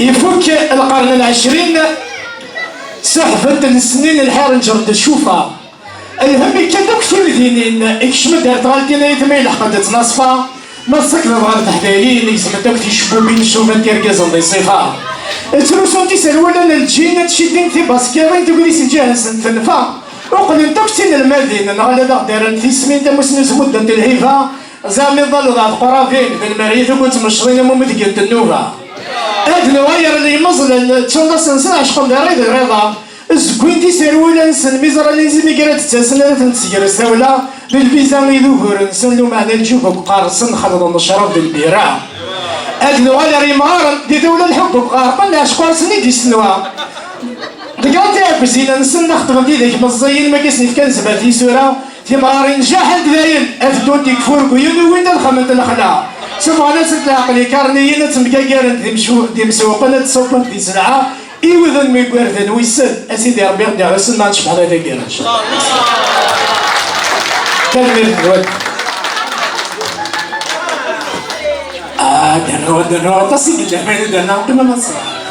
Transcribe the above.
يفك القرن العشرين سحفة السنين الحار نجرد الشوفة الهم كدوك في الدينين اكشمد دارت غالتينا يتميل حقد تنصفا نصك لبغار تحدايين يزمدوك تيشبو بين الشوفة كيركاز الله يصيفا تروسون تيسالولا الجينة تشدين في باسكيرين تقولي سنجاهز تنفا وقلن توكسين المدينة نغالا دارن في سمين تمسنز مدة الهيفا زامي ظلوا غاد قرافين بالمريث وقلت مشرين ممدقين النوفا هاد الواير اللي مزل تشولا سنسن عشقهم داريد الرضا الزكوين تيسالولا نسن ميزرا لازم يقرا تتسنى تنسير الساولة بالفيزا يذوبر نسلو معنا الجوب بقارصن خلط المشرب بالبيرة هاد الواير يمغار دي دولة الحب بقارقا لا شقار سني دي سنوا دقال تعب زينا نسن نخطب دي ذيك مزيين ما كيسني في كنزبة في سورة في مغارين نجاح الداين أفدون ديك فوركو يونو وين الخمد الأخلاق سمعنا ستلاقلي كارنيين تمكاكارن دي مسوقنا تصوبن في سلعة إيوذن ميقوردن ويسن أسيدي ربي غدي على سن ما نشبح هذا كيرا إن شاء الله كلمة الود دنو تصيد الله ما دنا قمة مصر